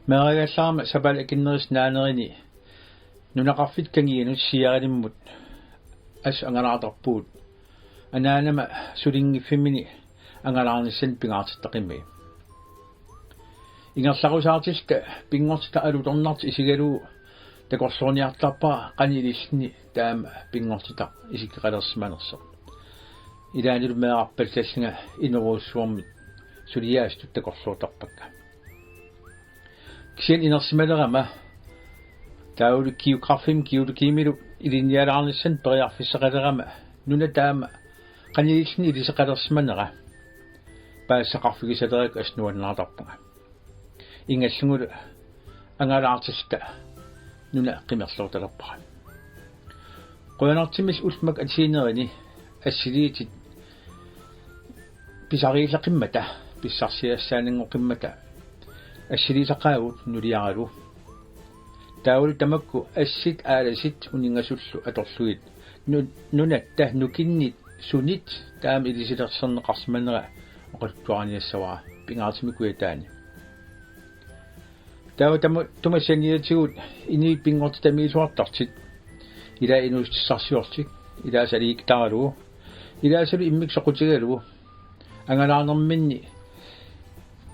Merigallaarma sapalakinneris naanerini nunaqarfit kangiinut siarinimmut as angalaartarpuut anaanama sulingiffimini angalaarnissan pingaartittaqimi ingerlarusaartista pingortita alutornarti isigaluu takorsorniartarpaa qanilisni taama pingortita isikkeqalersimanerso ilaanulu meeqarpallassinga ineruussuarmit suliaastut takorluutarpakka kisen inersimalerama taulu geografim geologimilu ilinnialaarnissan periarfisseqalerama nuna taama qanilisni iliseqalersimanera paassaqarfigisaleraq asnuannaartarpunga ingallungulu angalaartista nuna qimerluutalerpara qoyanartimis ulmak atiinerini assiliitit pisariilleqimmata pissarsiassaaningoqimmata assiliitaqaagut nuliaralu taulu tamakku assit aalasit uningasullu atorluit nunatta nukinnit sunit taam ilisilerserneqarsimanera oqaltuarniassawaa pingaartimikuitaani tawa tumassaniatigut ini pingortitamiisuartartit ila inuustissarsiortik ila saliiktaralu ila salu immik soqutigalu angalaarnerminni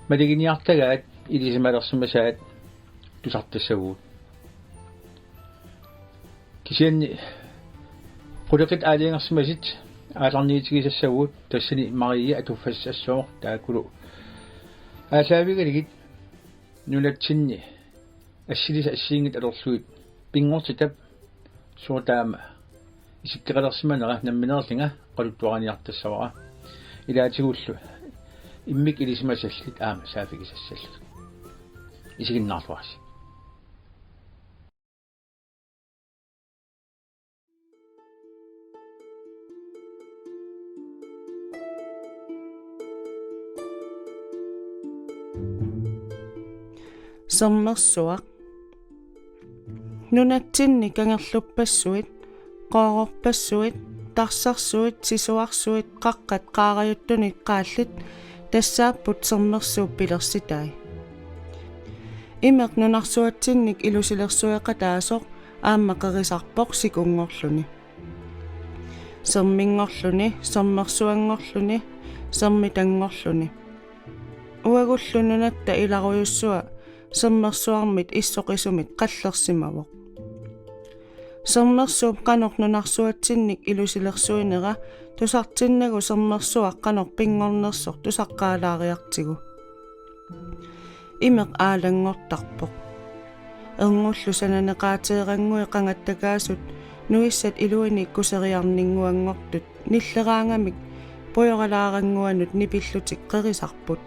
maliginiartagaat ilisimalersimasaat tusartassaguut kisianni quleqit aaliangersimasit aalarniitigisassaguut tassani maria atuffassassuoq taakulu aasaavigaligit nunatsinni assilisa assiingit alorluit pingortitap suutaama isikkeqalersimanera namminerlinga qaluttuaraniartassavara ilaatигуллу иммик илисимасаллит аама саафигисассаллу исигиннаарлуарси sommersuaq nunatsinni kangerlupassuit qoororpassuit tarsarsuit sisuarsuit qaqqat qaarajuttunik qaallit tassaapput sermersuup pilersitai imeq nunarsuatsinnik ilusilersueqataasoq aammaqerisarpoq sikungorluni sermingorluni sermersuangorluni sermitangorluni uagullununatta ilaruyussua sermersuarmit issoqisumit qallersimavoq sermersuup qanornunarsuatsinnik ilusilersuinera tusartinnagu sermersuaq qanor pingornersoq tusaqqaalaariartigu imeq aalangortarpoq erngullu sananeqaateerangui qangattakaasut nuissat iluinik kuseriarninguangortut nilleraangamik pojoralaaranguanut nipillutik qerisarput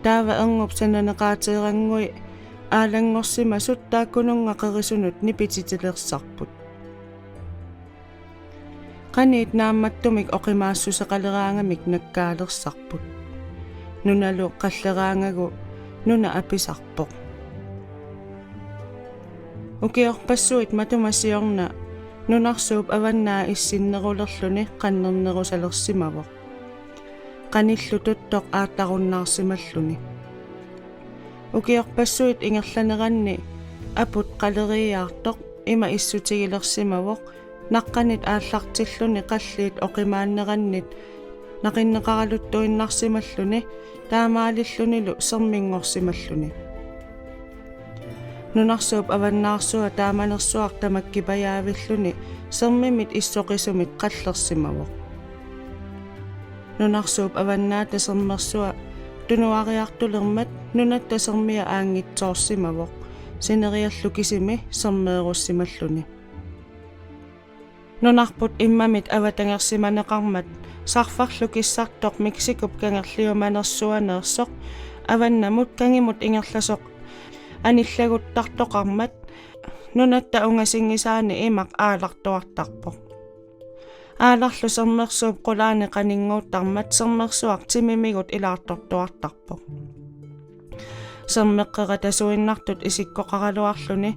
taava erngop sananeqaateerangui aalangorsimasut taakkununga qerisunut nipititilersarput qaniit naammattumik oqimaassuseqaleraangamik nakkaalersarput nunalu qalleraangagu nuna apisarpoq ukiorpassuit matumasiorna nunarsuup avannaa issinnerulerluni qannernerusalersimavoq qanillu tuttoq aatarunnaarsimalluni ukiorpassuit ingerlaneranni aput qaleriaartoq ima issutigilersimavoq naqqanit aallartilluni qalliit oqimaannerannit naqinneqaraluttuinnarsimalluni taamaalillunilu sermingorsimalluni nunarsuup avannaarsua taamanersuaq tamakkipayaavilluni sermimit issoqisumit qallersimavoq nunarsuup avannaata sermersua tunuariartulermat nunatta sermia aangitsoorsimavoq sineriallukisimi sermeerussimalluni nunarput immamit avatangersimaneqarmat sarfarlukissartoq Meksikup kangerliumanersuaneersoq avannamut kangimut ingerlasoq anillaguttartoqarmat nunatta ungasingisaani imaq aalartuartarpoq aalarlu sermersuup qulaani qaninguuttarmat sermersuaq timimigut ilaartortuartarpoq sermeqqeqa tasuinnartut isikkoqaraluarluni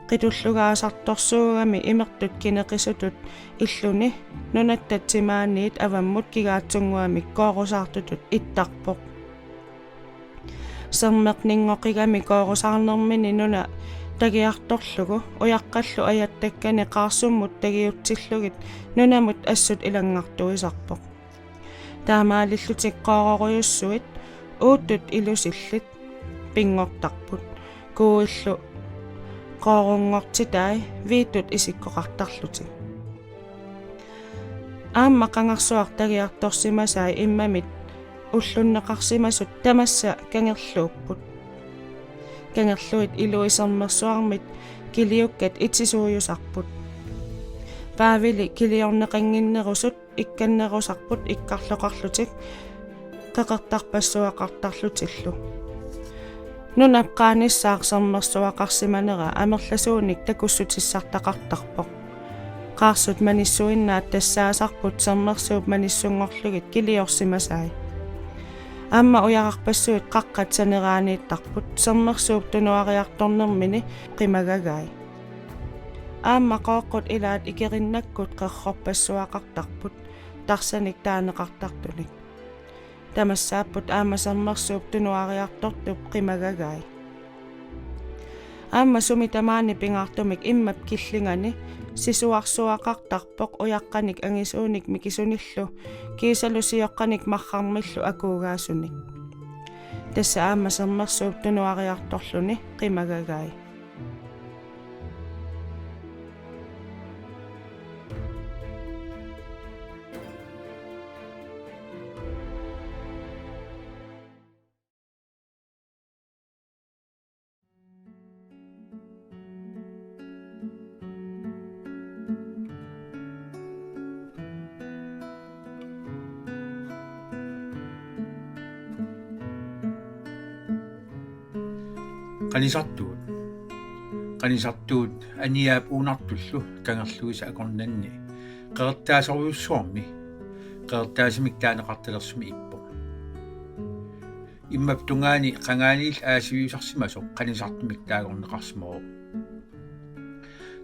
qitullugaasartorsuugami imertut kineqisutut illuni nunattattimaaniit avammut kigaatsunguami koorusaartutut ittarpoq ассермеқнингоқигами коорусаарнэрмини нуна тагиарторлугу уяққаллу аяттаккани қаарсуммут тагиутсиллугит нунамут ассут илангартуисарпоқ таамаалиллутик қоороруйуссуит ууттут илусиллит пингортарпут куиллу қоорунгортитай вииттут исиккоқартарлутик аамма қангарсуар тагиарторсимасаа иммамит уллуннеқарсимасут тамасса кангерлууппут кангерлуит илуисермерсуармит килиуккат итсисууйусарпут паавили килиорнеқангиннерусут икканнерусарпут иккарлоқарлутик қеқертарпассуақартарлутиллу нунапқааниссаарсермерсуақарсиманера амерласууник такуссутиссартақартарпоқ қаарсут маниссуиннаат тассаасарпут сермерсууп маниссунгорлугит килиорсимасаи аама уярарпассуит қаққат санераанииттарпут сермерсууп тунуариарторнэрмини қимагагай аама қооққут илаат икериннаккут қеррорпассуақартарпут тарсаник таанеқартартулик тамассааппут аама сермерсууп тунуариартортуп қимагагай аама суми тамаани пингаартумик иммап киллингани сисуарсуақартарпоқ уяққаник ангисууник микисуниллу кисалусиоққаник маррармиллу акуугаасуник тасса аама сермерсууп тунуариарторлуни қимагагай qanisartuut aniaap uunartullu kangerluisa akornanni qeertaasoruussuarmi qeertaasimik taaneqartalersumi ippo immap tungaani qangaaniil aasiviusarsimasoq qanisartumik taagorneqarsmoo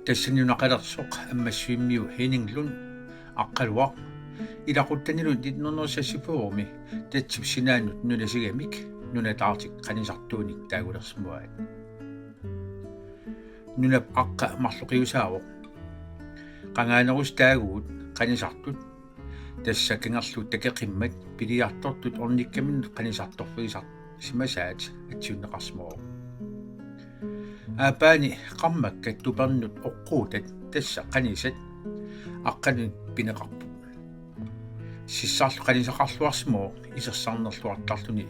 tassaniunaqalersoq ammassuimmiu hininglun aqqaluaq ilaquttanilu ditnernersassipuurumi tatsip sinaanut nunasigamik nunataartik qanisartuunik taagulersmuaat nunap aqqa marluqiusaawoq qangaanerus taaguut qanisartut tassa kingerluut takeqimmat piliartortut ornikkamin qanisartorfiisart simasaat atsiunneqarsmuoq aapaani qammakkat tupernut oqquutat tassa qanisat aqqanut pineqarpu sissarlu qanisaqarluarsmoo isersarnerluartarluni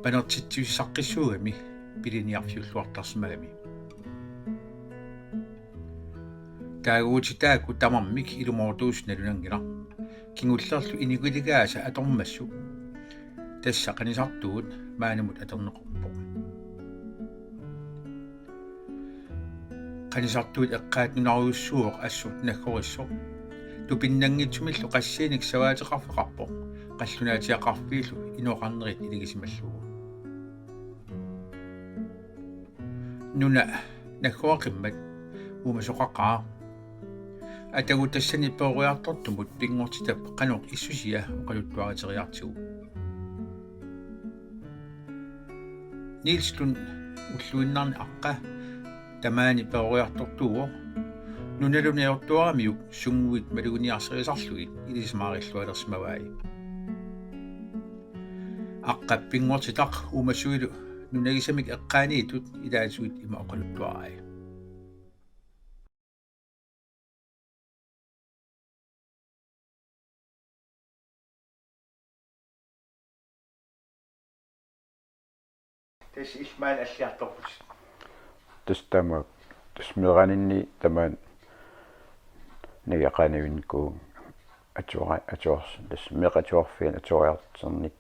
panertitsiussaqissuugami piliniarfiulluartarsmagami taaguutitaakku tamarmik ilumortuusnalunangila kingullerlu inikuligaasa atormassu tassa qanisartuut maanamut aterneqorpo qanisartuut eqqaatnunariussuuq assut nakkorissoq tupinnangitsumillu qassiinik savaateqarfeqarpo qallunaatiaqarfiillu inuaqarnerit iligisimallugu nuna nakkoaqimmat umasoqaqaa atagutassani pooriartortumut pingortitap qanoq issusia oqaluttuariteriartigu nilslun ulluinnarni aqqa tamaani pooriartortuuo nunaluniortuaramiuk sunguit maluguniarserisarlugit ilismaarillualersimavaai aqqappingortitaq umasuilu nunagisamik eqqaaniitut ilaasuit ima oqaluttuarai tas ilmaal alliartorput tastama tasmeeraninni tamaan nigaqanivinku atuors tasmeeqatuarfiin atuariarternik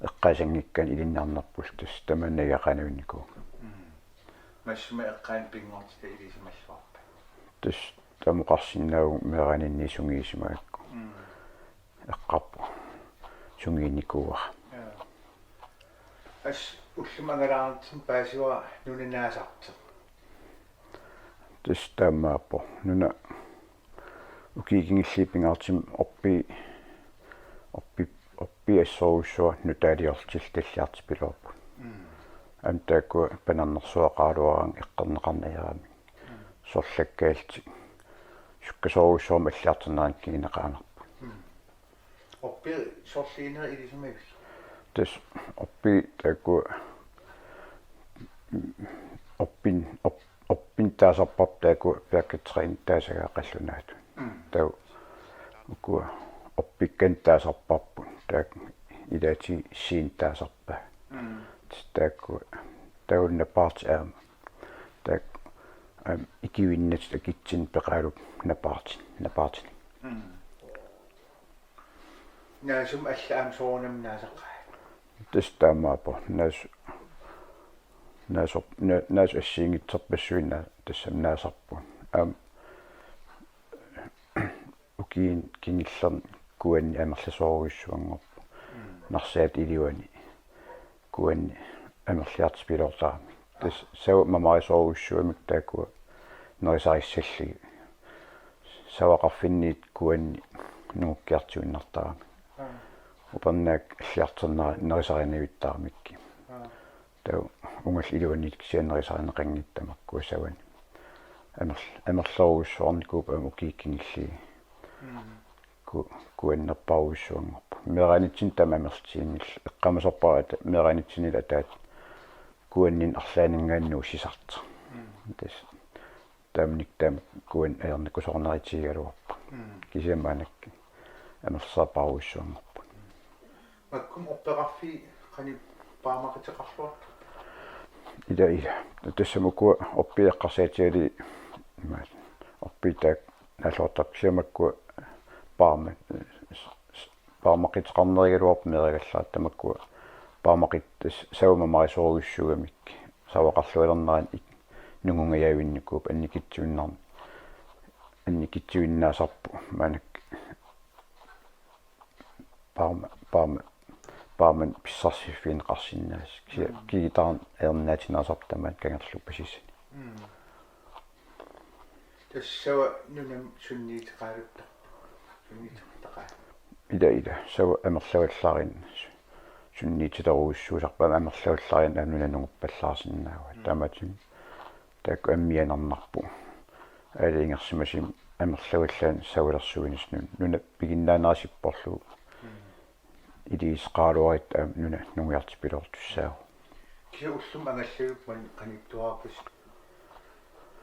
eqqasangikkan ilinnaarnerpul tas tamaan nigaqanivinku massuma eqqaan pingortita ilisimalluarpa tas tamuqarsinnaagu meeraninni sungiisimaakku eqqarpu sungiinnikuuar as ullumangalaartum paasiwa nunanaasartu tastamaappo nuna ukiikingillipingaartim orpi assoruussua nutaaliortil talliartipilorpu таакку панарнерсуақаалуараан эққарнеқарнаярами сорлаккаалти суккасоруссуарма аллиартернаан кинеқаанерпу Oppi solliner ilisimagus. тас оппи таакку оппин таасарпап таакку пиаккатсерин таасагаа қаллунаату тау укуа оппиккан таасарпарпу таак илаати сиин таасарпаа таакку таунна парт таак икивиннат такитсин пеқалуп напаартин Naasum allaam soonam naasaqqa. тас таамаапо наас ассиингитсерпассуина тассам наасарпу укиин киниллерн куанни амерласооруйссуангорпу нарсаат иливани куанни амерлиартипилортарами тас сау мамарисооруйссуамик таакуа нерисариссаллиги савақарфинниит куанни нууккиартуиннартарами упернаак аллиартернаа нерисаринавиттаармикки тау унгал иливанник сианнерисаринеқангиттамакку савани амерлооруйссуарникууп амукииккингилли куаннерпааруйссуангорпу меранитсин тамамертиингил эққамасарпарата меранитсинила таат куаннин арлаанингааннуу сисарта тас таамник таам куан аерникусорнеритигалуарпа кисиамаанакки амерлсаапааруйссуангорпу Makkum opperaffi qani paamaqiteqarluat. ida тассамукуа оппиэққарсаатиали оппитаак налуортарпсиамаккуа паамақитеқарнеригалуарп меригаллаат тамаккуа паамақиттас саумамарисооруйссугамикки савақарлуилернеран нунгунгаявинникууп анникитсуиннаасарпу маанак пааман писсарсиффин қарсиннаас кигитарн ернаатинаасартамаат кангерлу пасиссани Tassawa nunam sunniiteqaalutta. Sunniiteqtaa. ида сава амерлаваллаарин сунниитилеруйссуусарпаа амерлаваллаарин анунанугуппаллаарсинаава тааматин таакку аммианарнарпу аалиингерсимасим амерлаваллаан савалерсуинисну нуна пигиннаанерасиппорлу идиисqaaluarit нуна нунгиартипилортуссаа Kisa ullum angalluup man qaniptuarpus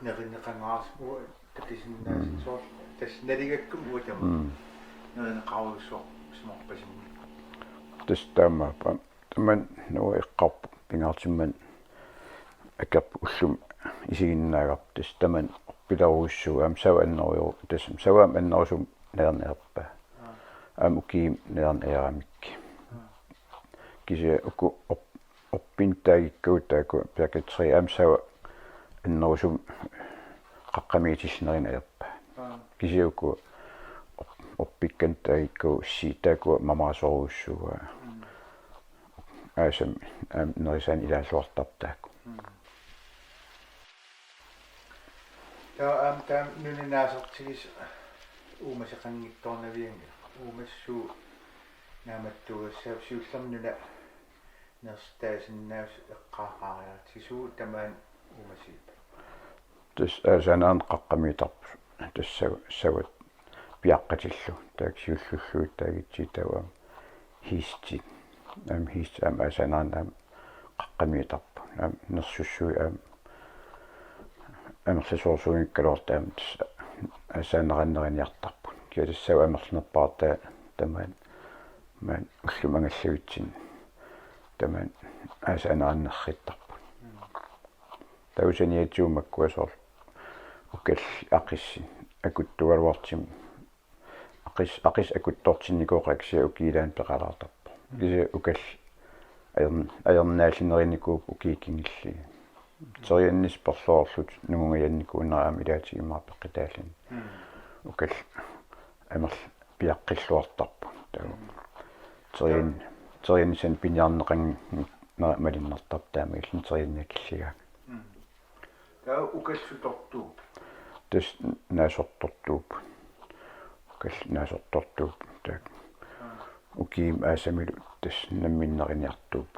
nerinneqangaarsu takisinnaasi soor tas naligakkum uutama nerinneqaruussuar smorpasimni тастаамаапа таман нуа эққарпу пингаартимман акап уллум исигиннаагар тастаман орпиларуйссуу сава аннериу тассам саваам аннерусум нернеерпаа амукиим нернеерамикки кисе уку оппинтаагиккуутааку пиакатри сава аннерусум қаққамиитиллерин аерпаа кисиуку оппиккантаагикку сиитааку мамаасоруйссуга аасам нерисаан илааллуартартааку таам нуниннаасартигис уумасеқангитторнавианга уумассуу нааматтугассаа сиуллернуна нерстаасиннаус эққаақаариартисуу тамаан уумасиипа тас аасанаан қаққамиитарпу тассават пиаққатиллу таак сиуллуллуит таагитси таваа хистит хист аасанаан қаққамиитарпу нерсуссуи амерласуурсуингкалуартаам аасаанераннериниартарпу киалассава амерлерпаартаа тамаан маан уллумангаллуитсин тамаан аасаанааннерриттарпу таусаниатсуумаккуасоор уккал ақисси акуттугалуартим ақис акуттортинникооқаксиа укиилаан пеқалаартарпу кисе укал аернааллинеринникууп укииккингилли терианнис перлоорлут нугунгаянникуунераам илаатигимаа пеққитааллин укал амерл пиаққиллуартарпу таа терианнисан пиниарнеқан малиннартар таамаиллин терианнакиллигаа таа укалсутортууп тас наасортортууп укал наасортортууп таа укиим аасамилу тас намминнериниартууп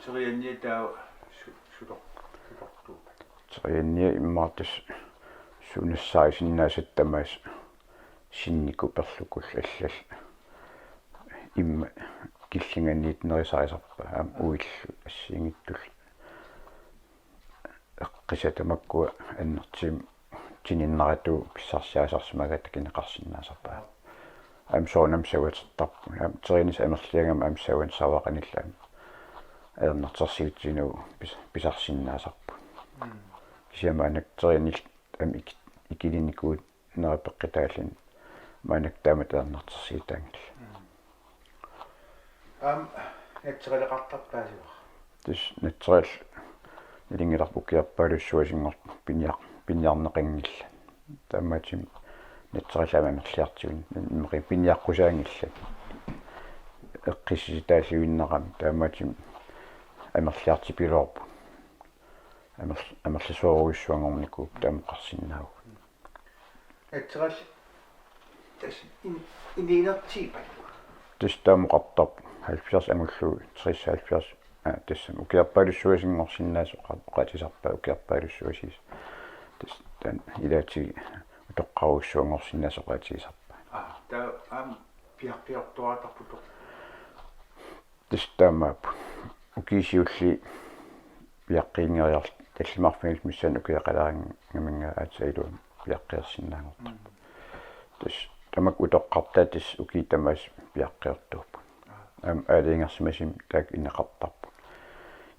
Terianni taa sudor. Terianni immaartus suunassaisinnaasat tamaas sinniku perlukull allal imma киллинганниит нерисаисарпа аам уиллу ассиингиттул эққисатамаккуа аннертим тининнарату писсарсиасарсимагата кинеқарсинаасарпа аам соонам саватертарпу аам теринис амерлиангам аам саван савақаниллаам аернартерсиутсинуу писарсинаасарпу кисиамаанак теринил аам икилинникуут нерапеққитааллин маанак таамат аернартерсиутаангилла натсерилеқартартаасива тус натсерил илингиларпуккиарпаалуссуасингор пиниарнеқингилла таамаатим натсерилаама мерлиартигун иммеқи пиниаққусаангилла эққиссиситааллуиннерами таамаатим амерлиартипилуарпу амерлисуоруйуссуангорникуу таамеқарсиннааву натсерил тас ининертипа тус таамеқартарпу 70 амуллуу 30 тассам укиарпаалуссуасингорсиннаасо қатисарпаа укиарпаалуссуасис тас тан илаати утоққаруссуангорсиннаасо қатисарпаа таа пиаққиортуатарпутоқ тас таамаапу укисиулли пиаққиингериар таллимарфигис миссаан укиақалаангаминга аатсаилуам пиаққиерсиннаангортарпу тас тамак утоққартаа тас укитамаас пиаққиортууппу аалингерсимасим таак инеқартарпу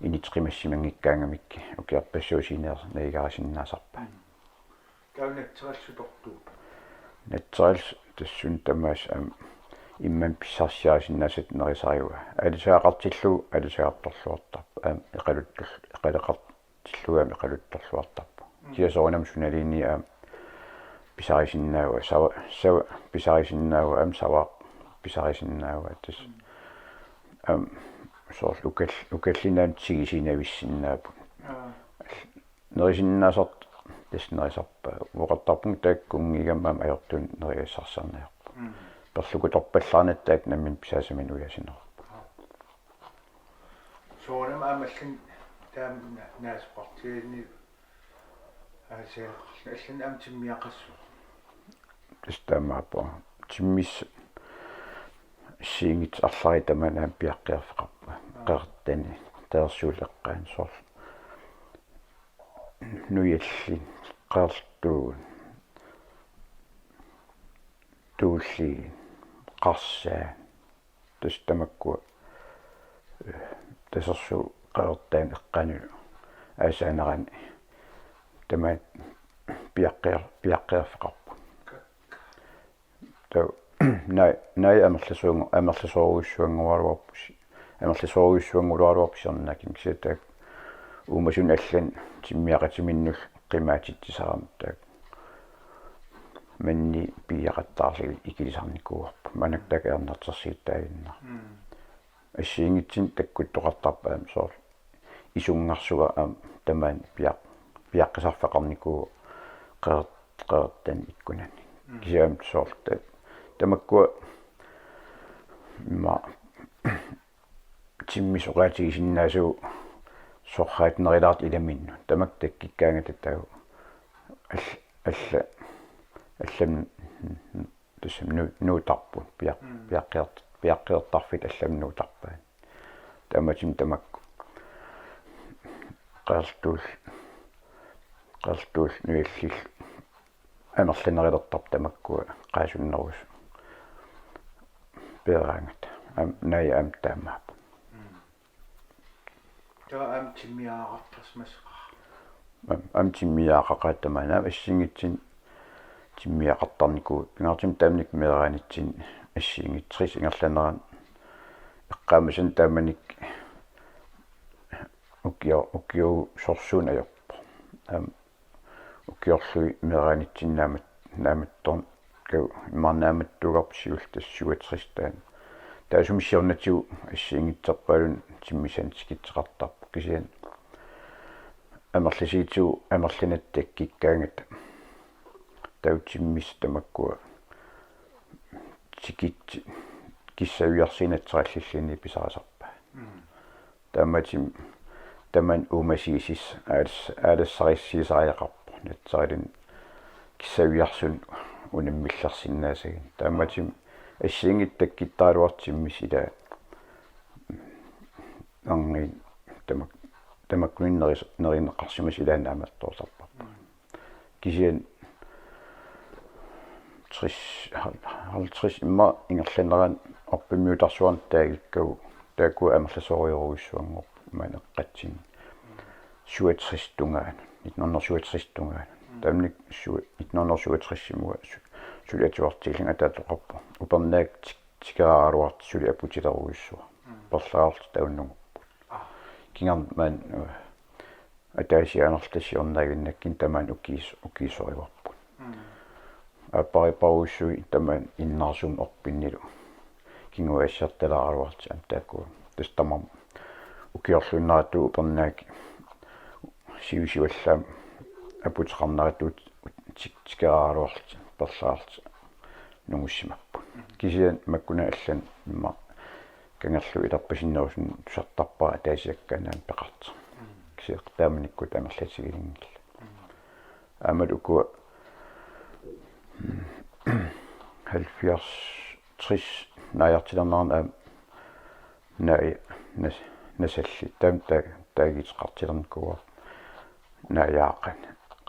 инитқимассимангиккаангамикки укиарпассуусинеер наигарасиннаасарпа таунатсералсутортуупа натсерил тассун тамаас имман писсарсиарисиннаасат нерисариуа алисаақартиллу алисаақарторлуартарпу эқалуттарлуами эқалутторлуартарпу киасоонам суналини писарисиннаауа сава писарисиннаауа сава писарисиннаауа тас сорл укаллинаан тигисинависсиннаапу нерисиннаасарт тас нерисарпаа уоқартарпун тааккунгигаммаам аёртун нериассарсарниарпу перлукуторпаллаарнаттаак наммин писаасамин уясинерпу соонам аамаллин таам наасоқартиини асаа аллан аам тиммиақассу тас таамаапа тиммис сингит арлари таманаам пиаққиарфеқарпа қертани таерсуулеққаан сорл нуялли қертуун туулли қарсаа тас тамаккуа тасерсу қертаан эққанулу аасаанерани тамаат пиаққиарфеқарпа таа най амерлисоруйуссуангуаруарпусернакин кисатаак уумасун аллан тиммиақатиминнул қимаатитсисарам таак манни пиақаттаарли икилисарникууарпу манактак ернартерсииттаагинна ассиингитсин таккуттоқартарпаам соор исунгарсуга тамаан пиаққисарфеқарникуу қертан иккунани кисаам соорта тамаккуа ма тиммисоqaатигисиннаасуу сорраатнерилаарт иламинну тамак таккиккаангататтагу аллам тусам нуутарпу пиаққиертарфит аллам нуутарпаан таматим тамакку qertuul нуиллил амерлинерилертарп тамаккуа qaasуннерус пераангат най таамаап таа аам тиммиаақартарсмасеқа тиммиаақақааттамаана ассингитсин тиммиақартарникуу пингартим таамник мераанитсин ассингитсрис ингерланеран эққаамасан тааманик укио сорсуун аёрпо укиорлуи мераанитсиннаамат кау имарнааматтугарпсиул тассуатсристаан таасумиссиорнатигу ассиингитсерпаалун тиммисантикитсеқартарпу кисиан амерлисиитсугу амерлинаттаккиккаангат таутиммис тамаккуа тикит киссавиарсинатсераллиллини писарасарпа тааматим таман умасисис аалассариссисариақарпо натсарилин киссавиарсун унаммилларсиннаасагин тааматим ассиингит таккиттаалуартиммис ила анги тамаккунин неринеқарсимас илаана аматтоорсарпарпа кисиан 50 имма ингерланеран орпиммиутарсуарн таагиккагу таакку амерласориоруиссуангор манеққатсин 67 тунгаан 1967 тунгаан тамник 1967 симуа сулиатуартииллинга таатоқарпа упернаак тикерааруарт сули апутилеруиссуа перлаарт тауннугуппут кингерман атаасианерлассиорнаагиннаккин тамаан укиисориварпут апарипаруссуи тамаан иннарсум орпиннилу кингуассарталааруарти амтаакку тустамам укиорлуннарату упернаак сиусиваллаам апутеқарнаратут тикерааруарти перлаарт нугуссимаппу кисиан маккуна аллан имма кангерлу иларпасиннерусун тусартарпаа таасиакканаан пеқарт кисиақ тааманикку тамерлатигилингилла амалуку 70 наяртилернарна наи насалли таам таагитеқартилерникуа наяақан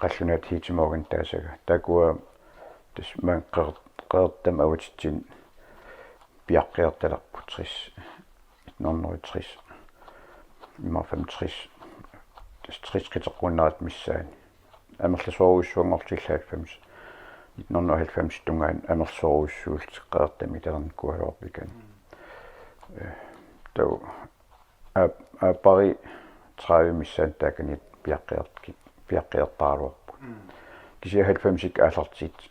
қаллунаат хитиморган таасага такуа тус ман qeertam awatitsin piaqqeertalarpu 1960 imma 65 tas 60 qiteqquunnarat missaani amerlasuoruissuangortillaat 1990 tungaan amerlasuoruissuult qeertami talernikkualuarpikan tau pari 30 missaan taakani piaqqeertaaluarpu kisia 90 aallartit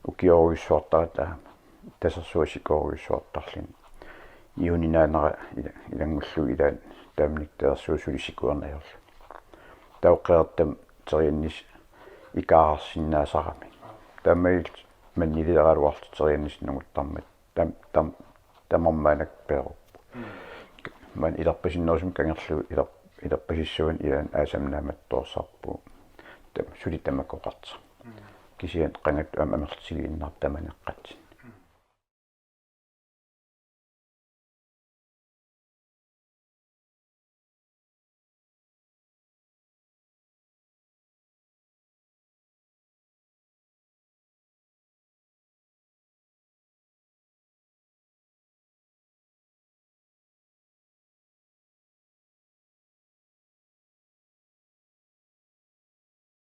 ukiorussuartarata tassersuasikoruissuartarlin iuninaanera ilangullu ilaan taamnik taersuusulisikuernayorlu tauqeertam teriannis ikaarsinnaasarami taamait mannilileraluartu teriannis nunguttarmat tamarmaanak peeruppu man ilarpasinnersum kangerlu ilarpasissuan ilaan aasamnaamattoorsaarpu sulitammakoqarta kisian qangat amertigiinnar tamaneqqat